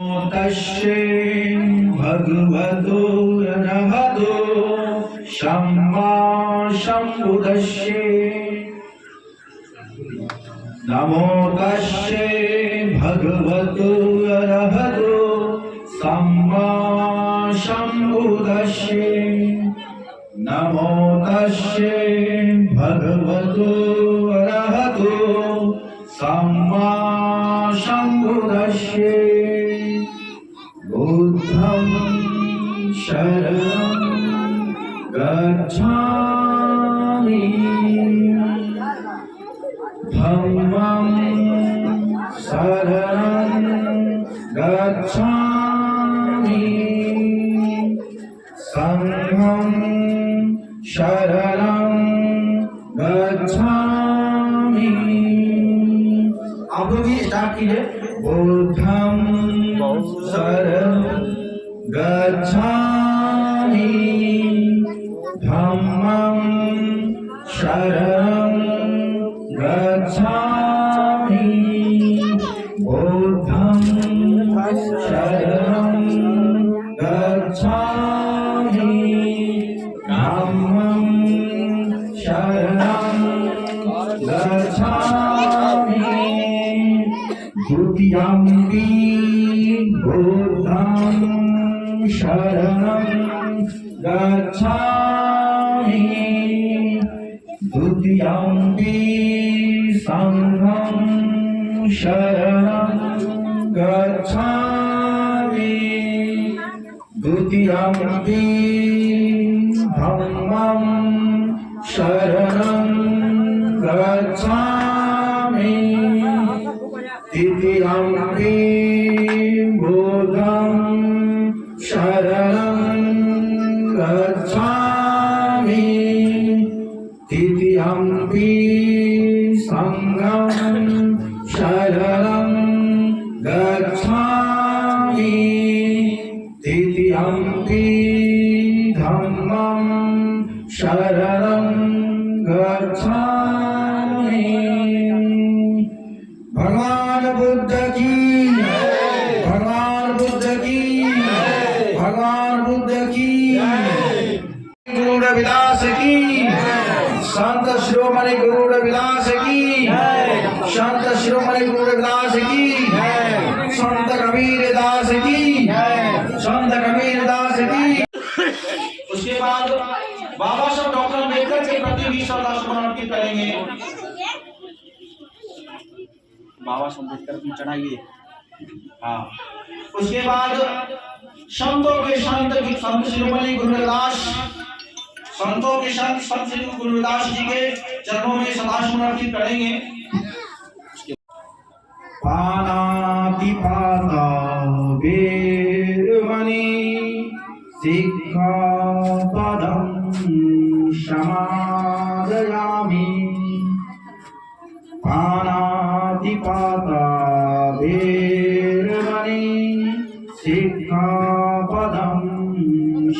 तस्यै भगवतो अरहतो सम्मा सम्बुद्धस्यै नमो तस्यै भगवतो अरहतो सम्मा सम्बुद्धस्यै नमो तस्यै भगवतो अरहतो सम्मा सम्बुद्धस्यै बुद्धं शरणं गच्छामि धम्मं शरणं गच्छामि संघं शरणं गच्छामि। आप लोग भी स्टार्ट कीजिए। बुद्धं शरणं गच्छामि धम्मं शरणं गच्छामि बुद्धं शरणं गच्छामि धम्मं शरणं गच्छामि द्वितीयम्पि बुद्धं शरणं गच्छामि द्वितीयम्पि संघं शरणं गच्छामि द्वितीयम्पि धम्मं शरणं गच्छामि तृतीयम्पि बुद्धं शरणं गच्छामि तृतीयम्पि संघं शरणं गच्छामि तृतीयम्पि धम्मं शरणं गच्छामि। भगवान बुद्ध की भगवान बुद्ध की भगवान बुद्ध की गुरु रविदास की संत शिरोमणि गुरु रविदास की संत शिरोमणि गुरु रविदास की संत कबीर दास की संत कबीर दास की। उसके बाद बाबा साहब डॉक्टर अम्बेडकर के प्रति भी श्रद्धासुमन अर्पित करेंगे। बाबा साहब अम्बेडकर की चढ़ाइए। हाँ, उसके बाद संतों के संत शिरोमणि गुरु रविदास संतों के संत श्री गुरु रविदास जी के चरणों में श्रद्धासुमन अर्पित करेंगे। पाणातिपाता वेरमणि सिक्खापदं समादयामि पाणातिपाता वेरमणि सिक्खापदं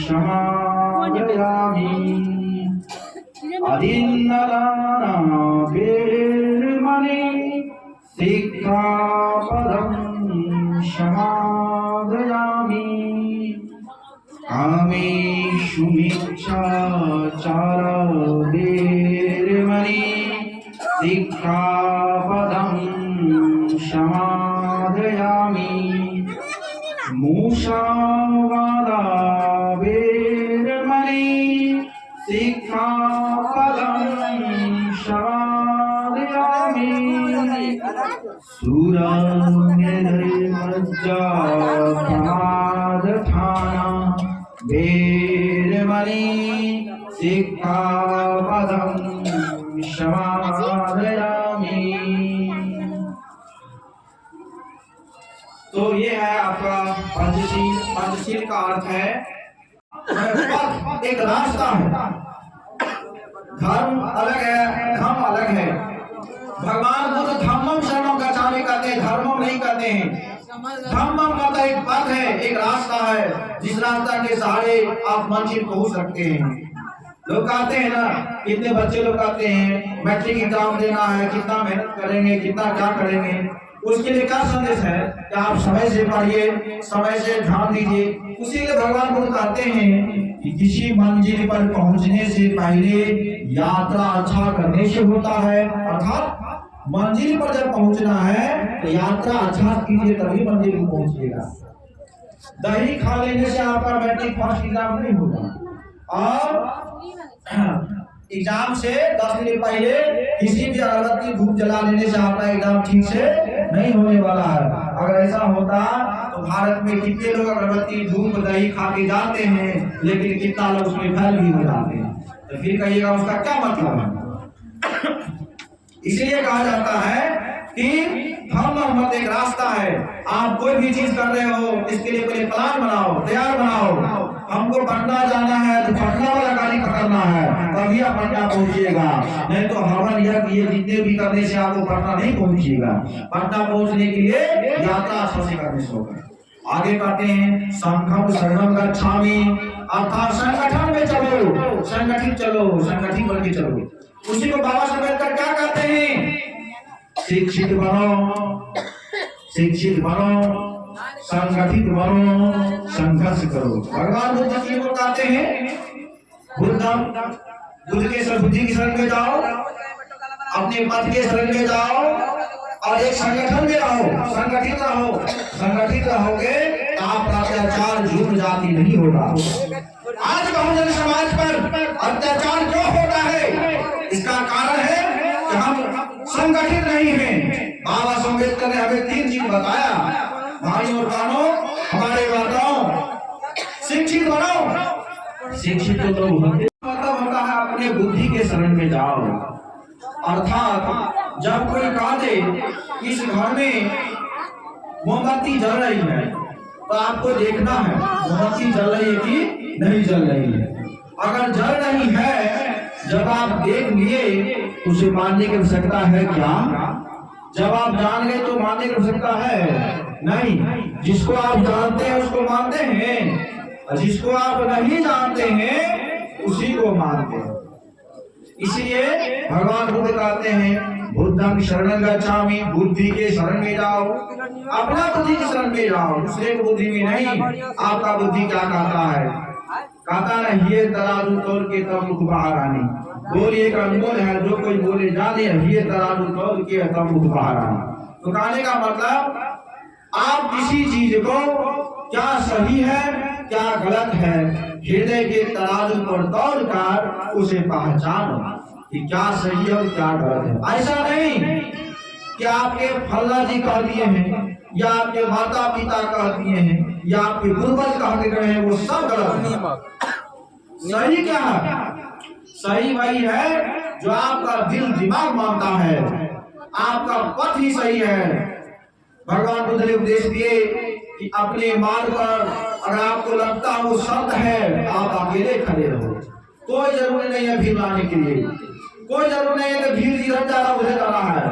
समादयामि अदिन्नदाना वेरमणि सिक्खापदं समादयामि कामेषु मिच्छाचारो वेरमणि सिक्खापदं समादयामि मूषावादा वेरमणि सिक्खापदं समादयामि सुरामेरमज्जापमादधाना वेरमणि सिक्खापदं समादयामि। तो ये है आपका पंचशील। पंचशील का अर्थ है एक रास्ता है। धर्म अलग है, धम्म अलग है। भगवान बुद्ध धम्मम शरणम गच्छामि कहते हैं, धर्मम नहीं कहते हैं। धम्मम मतलब एक पथ है, एक रास्ता है जिस रास्ता के सहारे आप मंजिल पहुंच सकते हैं। लोग कहते हैं ना, कितने बच्चे लोग कहते हैं मैट्रिक एग्जाम देना है, कितना मेहनत करेंगे, कितना क्या करेंगे। उसके लिए क्या संदेश है कि आप समय से पढ़िए, समय से ध्यान दीजिए। उसी लिए भगवान बुद्ध कहते हैं कि किसी मंजिल पर पहुंचने से पहले यात्रा अच्छा करने से होता है। अर्थात मंजिल पर जब पहुंचना है तो यात्रा अच्छा कीजिए, तभी मंजिल पर पहुंचिएगा। दही खा लेने से आपका मैट्रिक फर्स्ट एग्जाम नहीं होगा। और एग्जाम से 10 दिन पहले किसी भी अगरबत्ती धूप जला लेने से आपका एग्जाम ठीक से नहीं होने वाला है। अगर ऐसा होता तो भारत में कितने लोग अगरबत्ती धूप दही खा के जाते हैं, लेकिन कितना लोग उसमें फेल भी हो जाते हैं। तो फिर कहिएगा उसका क्या मतलब है। इसलिए कहा जाता है कि धर्म मत एक रास्ता है। आप कोई भी चीज कर रहे हो, इसके लिए पहले प्लान बनाओ, तैयार बनाओ। हमको पटना जाना है तो पटना वाला गाड़ी पकड़ना है, तभी आप पटना पहुंचिएगा। नहीं तो हवन यज्ञ ये जितने भी करने से आपको पटना नहीं पहुंचिएगा। पटना पहुंचने के लिए यात्रा अच्छा से करने से होगा। आगे कहते हैं संघम शरणम गच्छामि, अर्थात संगठन में चलो, संगठित चलो, संगठित बन के चलो। उसी को बाबा साहब अम्बेडकर क्या कहते हैं, शिक्षित बनो, शिक्षित बनो, संगठित बनो, संघर्ष करो। भगवान बुद्ध जी को कहते हैं बुद्ध के बुद्धि की शरण में जाओ, अपने पथ के शरण में जाओ और एक संगठन में रहो, संगठित रहो। संगठित रहोगे तो आप अत्याचार झूठ जाति नहीं होगा। आज बहुजन समाज पर अत्याचार क्यों होता है, इसका कारण है कि हम संगठित नहीं हैं। बाबा साहब अम्बेडकर ने हमें 3 चीज बताया, भाई और बहनों, हमारे वाताओं, शिक्षित बनो। शिक्षित तो मतलब होता है अपने बुद्धि के शरण में जाओ। अर्थात जब कोई कह दे इस घर में मोमबत्ती जल रही है तो आपको देखना है मोमबत्ती जल रही है कि नहीं जल रही है। अगर जल रही है, जब आप देख लिए तो उसे मानने की आवश्यकता है क्या? जब आप जान गए तो मानने की आवश्यकता है नहीं। जिसको आप जानते हैं उसको मानते हैं, और जिसको आप नहीं जानते हैं उसी को मानते हैं। इसलिए भगवान बुद्ध कहते हैं बुद्धं शरणं गच्छामि, बुद्धि के शरण में जाओ, अपना बुद्धि की शरण में जाओ, दूसरे को बुद्धि में नहीं। आपका बुद्धि क्या कहता है, कहता है ये तराजू तोड़ के तब मुख बाहर आने। बोलिए का अनमोल है, जो कोई बोले जाने ये तराजू तोड़ के तब मुख बाहर आने। तो कहने का मतलब आप किसी चीज को क्या सही है क्या गलत है, हृदय के तराजू पर तोड़कर उसे पहचानो कि क्या सही है और क्या गलत है। ऐसा नहीं कि आपके फल्ला जी कह दिए हैं या आपके माता पिता कह दिए हैं या आपके पूर्वज कह के गए हैं वो सब गलत है। सही क्या है? सही वही है जो आपका दिल दिमाग मानता है, आपका पथ ही सही है। भगवान बुद्ध ने उपदेश दिए कि अपने मार्ग पर अगर आपको लगता है वो सत्य है, आप अकेले खड़े रहो। कोई जरूरी नहीं है भीड़ लाने के लिए, कोई जरूरी नहीं है कि भीड़ जिधर जा रहा उधर जाना है।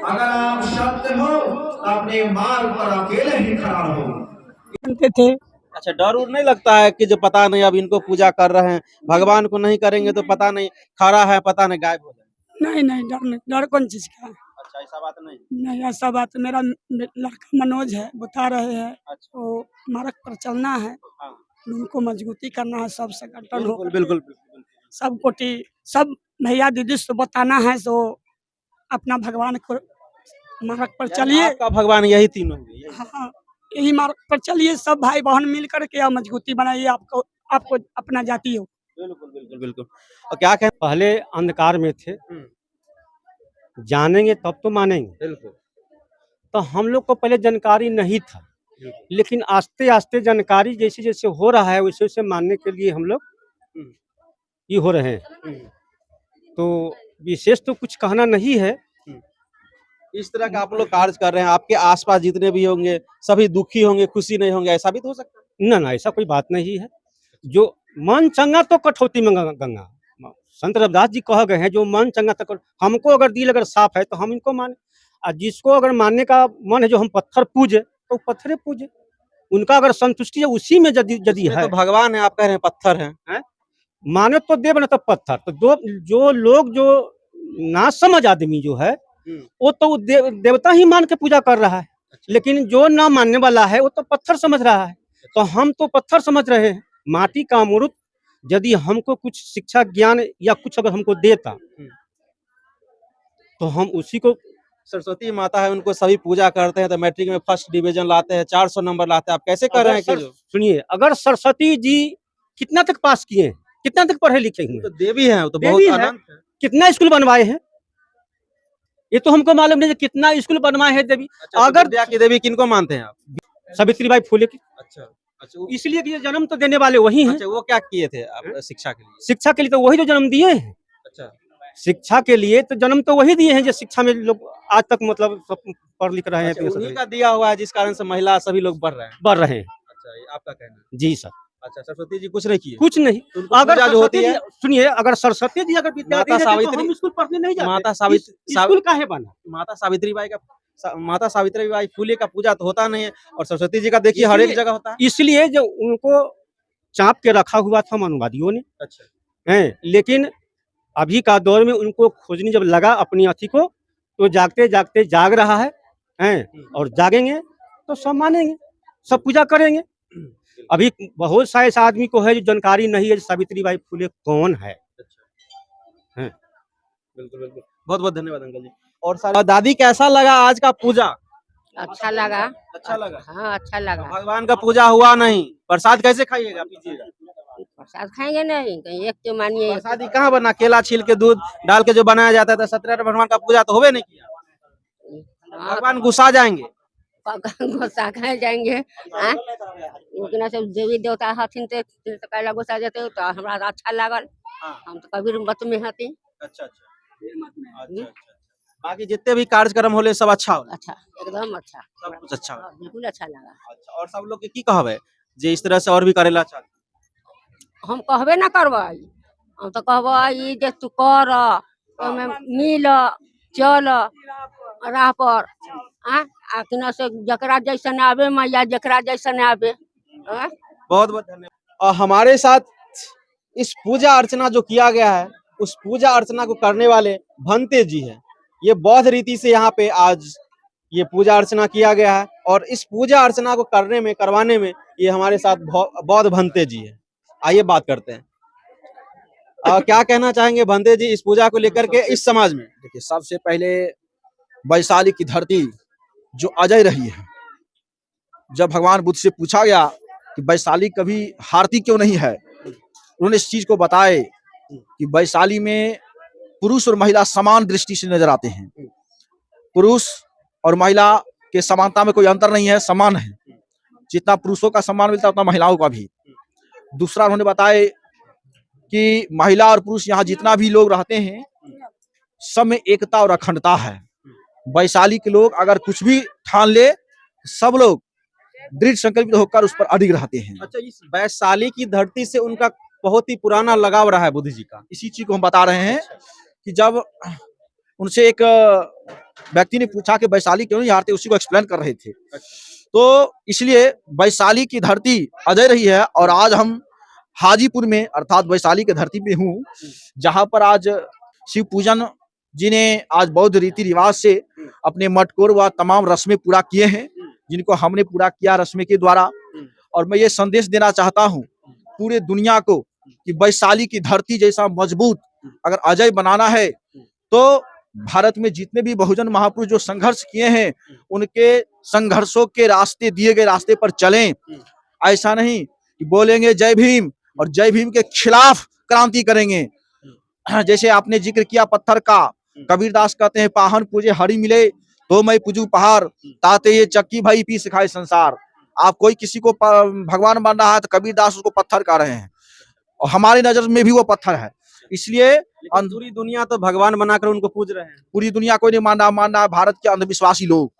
अगर आप सत्य हो तो अपने मार्ग पर अकेले ही खड़ा रहो। थे। अच्छा, डर उर नहीं लगता है कि जो पता नहीं अब इनको पूजा कर रहे हैं, भगवान को नहीं करेंगे तो पता नहीं खड़ा है, पता नहीं गायब हो जाए? नहीं डर कौन चीज का है? अच्छा, ऐसा बात नहीं। नहीं ऐसा बात, मेरा लड़का मनोज है, बता रहे हैं अच्छा, तो मार्ग पर चलना है, हाँ, उनको मजबूती करना है, सब संगठन हो, बिल्कुल बिल्कुल बिल्कुल। सब कोटि, सब भैया दीदी से बताना है। तो अपना भगवान को मार्ग पर चलिए। आपका भगवान यही तीनों होंगे, यही। हाँ, यही मार्ग पर चलिए, सब भाई बहन मिल करके और मजबूती बनाइए, आपको अपना जाति हो। बिल्कुल बिल्कुल बिल्कुल। और क्या कहें, पहले अंधकार में थे, जानेंगे तब तो मानेंगे। बिल्कुल तो हम लोग को पहले जानकारी नहीं था, लेकिन आस्ते आस्ते जानकारी जैसे जैसे हो रहा है वैसे वैसे मानने के लिए हम लोग ये हो रहे हैं। तो विशेष तो कुछ कहना नहीं है। इस तरह का आप लोग कार्य कर रहे हैं, आपके आसपास जितने भी होंगे सभी दुखी होंगे, खुशी नहीं होंगे, ऐसा भी तो हो सकता है? ना ऐसा कोई बात नहीं है। जो मन चंगा तो कठौती में गंगा, संत रविदास जी कह गए हैं, जो मन चंगा तो हमको अगर दिल अगर साफ है तो हम इनको माने, और जिसको अगर मानने का मन है, जो हम पत्थर पूजे तो पत्थरे पूजे, उनका अगर संतुष्टि है उसी में यदि है। तो भगवान है, आप कह रहे हैं पत्थर है? माने तो देव न तो पत्थर। तो जो लोग जो ना समझ आदमी जो है वो तो देवता ही मान के पूजा कर रहा है, लेकिन जो ना मानने वाला है वो तो पत्थर समझ रहा है। तो हम तो पत्थर समझ रहे हैं। माटी का मूर्त यदि हमको कुछ शिक्षा ज्ञान या कुछ अगर हमको देता तो हम उसी को। सरस्वती माता है, उनको सभी पूजा करते हैं, तो मैट्रिक में फर्स्ट डिवीजन लाते हैं, 400 नंबर लाते हैं, आप कैसे कर रहे हैं कि जो सुनिए, अगर सरस्वती जी कितना तक पास किए हैं, कितना तक पढ़े लिखे हुए तो हैं, देवी है, वो तो बहुत देवी है। अनंत है। कितना स्कूल बनवाए हैं, ये तो हमको मालूम नहीं, कितना स्कूल बनवाए हैं देवी। अच्छा, तो अगर विद्या की देवी किनको मानते हैं आप? सावित्रीबाई फुले की, अच्छा अच्छा इसलिए कि ये जन्म तो देने वाले वही हैं। अच्छा, वो क्या किए थे आप शिक्षा के लिए? शिक्षा के लिए तो वही तो जन्म दिए हैं। अच्छा शिक्षा के लिए तो जन्म तो वही दिए हैं जो शिक्षा में लोग आज तक मतलब सब पढ़ लिख रहे हैं, अच्छा, उन्हीं का दिया हुआ है जिस कारण से महिला सभी लोग बढ़ रहे हैं। बढ़ रहे हैं। अच्छा, ये आपका कहना है। जी सर, अच्छा, सरस्वती जी कुछ नहीं किए? कुछ नहीं। तो उनको अगर पूजा जो होती है, सुनिए, अगर सरस्वती जी अगर विद्या माता देते तो सावित्री- हम स्कूल पढ़ने नहीं जाते। माता सावित्री स्कूल काहे बना? माता सावित्रीबाई फुले का पूजा तो होता नहीं है, और सरस्वती जी का देखिए हर एक जगह होता है। इसलिए जो उनको चाप के रखा हुआ था मानववादियों ने, अच्छा हैं, लेकिन अभी का दौर में उनको खोजने जब लगा अपनी अथी को, तो जागते जागते जाग रहा है, हैं, और जागेंगे तो सब मानेंगे, सब पूजा करेंगे। अभी बहुत सारे ऐसे आदमी को है जो जानकारी नहीं है सावित्रीबाई फुले कौन है। बिल्कुल बिल्कुल, बहुत बहुत धन्यवाद अंकल जी। और सारे दादी, कैसा लगा आज का पूजा? अच्छा लगा। अच्छा लगा। हाँ, अच्छा लगा। भगवान का पूजा हुआ नहीं, प्रसाद कैसे खाइएगा, पीजिएगा? प्रसाद खाएंगे नहीं, कहीं एक तो मानिए। प्रसादी कहाँ बना? केला छील के दूध डाल के जो बनाया जाता था, सत्यनारायण भगवान का पूजा तो होवे नहीं किया। भगवान गुस्सा जाएंगे। गुस्सा खाए जाएंगे। हाँ? लेकिन सब देवी देवता हथिन तो कैला गुस्सा देते तो हमरा अच्छा लागल। हम तो कभी मत में हती। अच्छा अच्छा, बाकी जितने भी कार्यक्रम होले सब अच्छा होला? अच्छा, एकदम अच्छा। सब कुछ अच्छा होला। बिल्कुल अच्छा लगा। अच्छा, और सब लोग के की कहबे जे इस तरह से और भी करेला चाहते? हम कहबे ना करबै, हम तो कहबै ई जे तू कर, ओमे मिल चल राह पर। आ कि न से जकरा जैसन आवे मैया, जकरा जैसन आवे। बहुत बहुत धन्यवाद। और हमारे साथ इस पूजा अर्चना जो किया गया है, उस पूजा अर्चना को करने वाले भंते जी हैं। ये बौद्ध रीति से यहाँ पे आज ये पूजा अर्चना किया गया है, और इस पूजा अर्चना को करवाने में ये हमारे साथ बौद्ध भंते जी है। आइए बात करते हैं। क्या कहना चाहेंगे भंते जी इस पूजा को लेकर के इस समाज में? देखिए, सबसे पहले वैशाली की धरती जो अजय रही है, जब भगवान बुद्ध से पूछा गया कि वैशाली कभी हारती क्यों नहीं है, उन्होंने इस चीज को बताए कि वैशाली में पुरुष और महिला समान दृष्टि से नजर आते हैं। पुरुष और महिला के समानता में कोई अंतर नहीं है, समान है। जितना पुरुषों का सम्मान मिलता है उतना महिलाओं का भी। दूसरा उन्होंने बताया कि महिला और पुरुष यहाँ जितना भी लोग रहते हैं, सब में एकता और अखंडता है। वैशाली के लोग अगर कुछ भी ठान ले, सब लोग दृढ़ संकल्पित होकर उस पर अडिग रहते हैं। अच्छा, इस वैशाली की धरती से उनका बहुत ही पुराना लगाव रहा है बुद्ध जी का। इसी चीज को हम बता रहे हैं कि जब उनसे एक व्यक्ति ने पूछा कि वैशाली क्यों नहीं हारते, उसी को एक्सप्लेन कर रहे थे। तो इसलिए वैशाली की धरती अजय रही है। और आज हम हाजीपुर में अर्थात वैशाली की धरती पे हूँ, जहाँ पर आज शिव पूजन जी ने आज बौद्ध रीति रिवाज से अपने मटकोर व तमाम रस्में पूरा किए हैं, जिनको हमने पूरा किया रस्में के द्वारा। और मैं ये संदेश देना चाहता हूँ पूरे दुनिया को कि वैशाली की धरती जैसा मजबूत अगर अजय बनाना है, तो भारत में जितने भी बहुजन महापुरुष जो संघर्ष किए हैं, उनके संघर्षों के रास्ते, दिए गए रास्ते पर चलें। ऐसा नहीं कि बोलेंगे जय भीम और जय भीम के खिलाफ क्रांति करेंगे। जैसे आपने जिक्र किया पत्थर का, कबीरदास कहते हैं पाहन पूजे हरि मिले तो मैं पूजू पहाड़, ताते ये चक्की भाई पी सिखाए संसार। आप कोई किसी को भगवान मान रहा है तो कबीरदास उसको पत्थर कह रहे हैं, और हमारी नजर में भी वो पत्थर है। इसलिए पूरी दुनिया तो भगवान बनाकर उनको पूज रहे हैं। पूरी दुनिया कोई नहीं मान रहा। भारत के अंधविश्वासी लोग,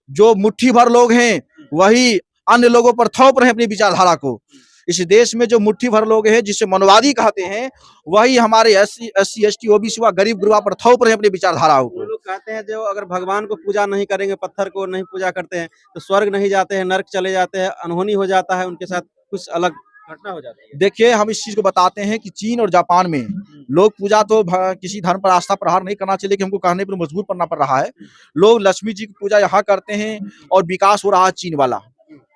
जो मुट्ठी भर लोग हैं, वही अन्य लोगों पर थोप रहे हैं अपनी विचारधारा को। इस देश में जो मुट्ठी भर लोग हैं, जिसे मनवादी कहते हैं, वही हमारे SC ST OBC व गरीब गुरुआ पर थोप रहे हैं अपनी विचारधाराओं वो को। लोग कहते हैं जो अगर भगवान को पूजा नहीं करेंगे, पत्थर को नहीं पूजा करते हैं, तो स्वर्ग नहीं जाते हैं, नर्क चले जाते हैं, अनहोनी हो जाता है, उनके साथ कुछ अलग घटना हो जाती है। देखिए, हम इस चीज को बताते हैं कि चीन और जापान में लोग पूजा तो किसी धर्म पर आस्था प्रहार नहीं करना चाहिए, लेकिन हमको कहने पर मजबूर करना पड़ रहा है। लोग लक्ष्मी जी की पूजा यहाँ करते हैं और विकास हो रहा है चीन वाला,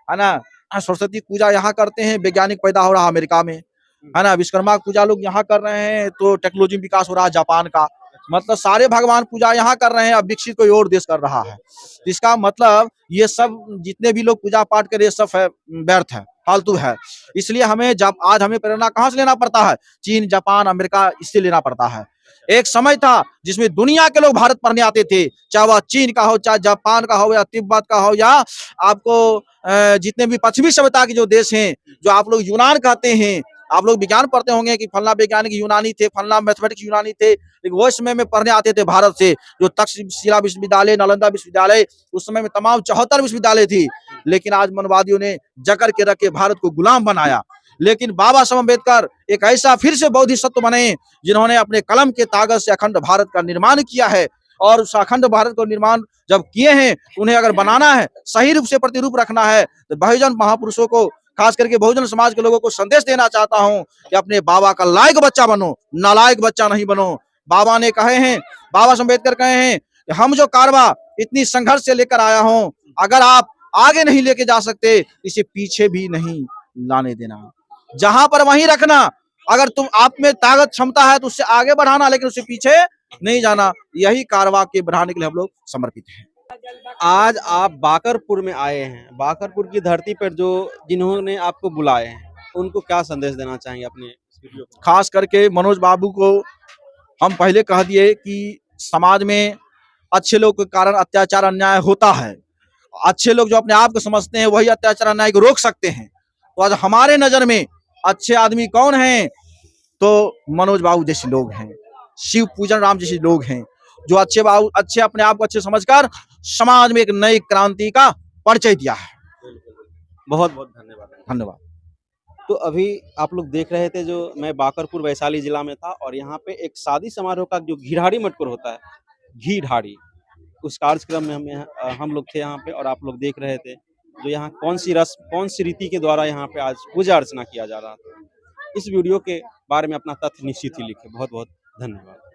है ना। सरस्वती की पूजा यहाँ करते हैं, वैज्ञानिक पैदा हो रहा है अमेरिका में, है ना। विश्वकर्मा की पूजा लोग यहाँ कर रहे हैं तो टेक्नोलॉजी में विकास हो रहा है जापान का। मतलब सारे भगवान पूजा यहाँ कर रहे हैं, अब विकसित कोई और देश कर रहा है। इसका मतलब ये सब जितने भी लोग पूजा पाठ करे सब व्यर्थ है, फालतू है। इसलिए हमें जब आज हमें प्रेरणा कहाँ से लेना पड़ता है? चीन, जापान, अमेरिका, इससे लेना पड़ता है। एक समय था जिसमें दुनिया के लोग भारत पढ़ने आते थे, चाहे वह चीन का हो, चाहे जापान का हो, या तिब्बत का हो, या आपको जितने भी पश्चिमी सभ्यता के जो देश हैं, जो आप लोग यूनान कहते हैं। आप लोग विज्ञान पढ़ते होंगे कि फलना वैज्ञानिक यूनानी थे, फलना मैथमेटिक्स यूनानी थे, लेकिन वो समय में पढ़ने आते थे भारत से। जो तक्षशिला विश्वविद्यालय, नालंदा विश्वविद्यालय, उस समय में तमाम 74 विश्वविद्यालय थी। लेकिन आज मनवादियों ने जकड़ के रखे भारत को गुलाम बनाया। लेकिन बाबा साहब अम्बेडकर एक ऐसा फिर से बौद्धिक सत्व बने जिन्होंने अपने कलम के ताकत से अखंड भारत का निर्माण किया है। और उस अखंड भारत को निर्माण जब किए हैं, उन्हें अगर बनाना है, सही रूप से प्रतिरूप रखना है, तो बहुजन महापुरुषों को, खास करके बहुजन समाज के लोगों को संदेश देना चाहता हूं कि अपने बाबा का लायक बच्चा बनो, नालायक बच्चा नहीं बनो। बाबा ने कहे हैं, बाबा साहब अम्बेडकर कहे हैं कि हम जो कारवा इतनी संघर्ष से लेकर आया हूं, अगर आप आगे नहीं लेके जा सकते, इसे पीछे भी नहीं लाने देना, जहां पर वहीं रखना। अगर तुम आप में ताकत क्षमता है तो उससे आगे बढ़ाना, लेकिन उससे पीछे नहीं जाना। यही कारवा के बढ़ाने के लिए हम लोग समर्पित हैं। आज आप बाकरपुर में आए हैं, बाकरपुर की धरती पर जो जिन्होंने आपको बुलाए हैं, उनको क्या संदेश देना चाहेंगे अपने इस वीडियो को? खास करके मनोज बाबू को हम पहले कह दिए कि समाज में अच्छे लोग के कारण अत्याचार अन्याय होता है। अच्छे लोग जो अपने आप को समझते हैं वही अत्याचार अन्याय को रोक सकते हैं। तो आज हमारे नजर में अच्छे आदमी कौन हैं? तो मनोज बाबू जैसे लोग हैं, शिव पूजन राम जैसे लोग हैं, जो अच्छे बाबू, अच्छे अपने आप को अच्छे समझकर समाज में एक नई क्रांति का परिचय दिया है। बहुत बहुत धन्यवाद। धन्यवाद। तो अभी आप लोग देख रहे थे, जो मैं बाकरपुर वैशाली जिला में था, और यहाँ पे एक शादी समारोह का जो घीढ़ारी मटकोर होता है, घी ढारी, उस कार्यक्रम में हम लोग थे यहाँ पे, और आप लोग देख रहे थे जो यहाँ कौन सी रस्म, कौन सी रीति के द्वारा यहाँ पे आज पूजा अर्चना किया जा रहा था। इस वीडियो के बारे में अपना तथ्य निश्चित ही लिखे। बहुत बहुत धन्यवाद।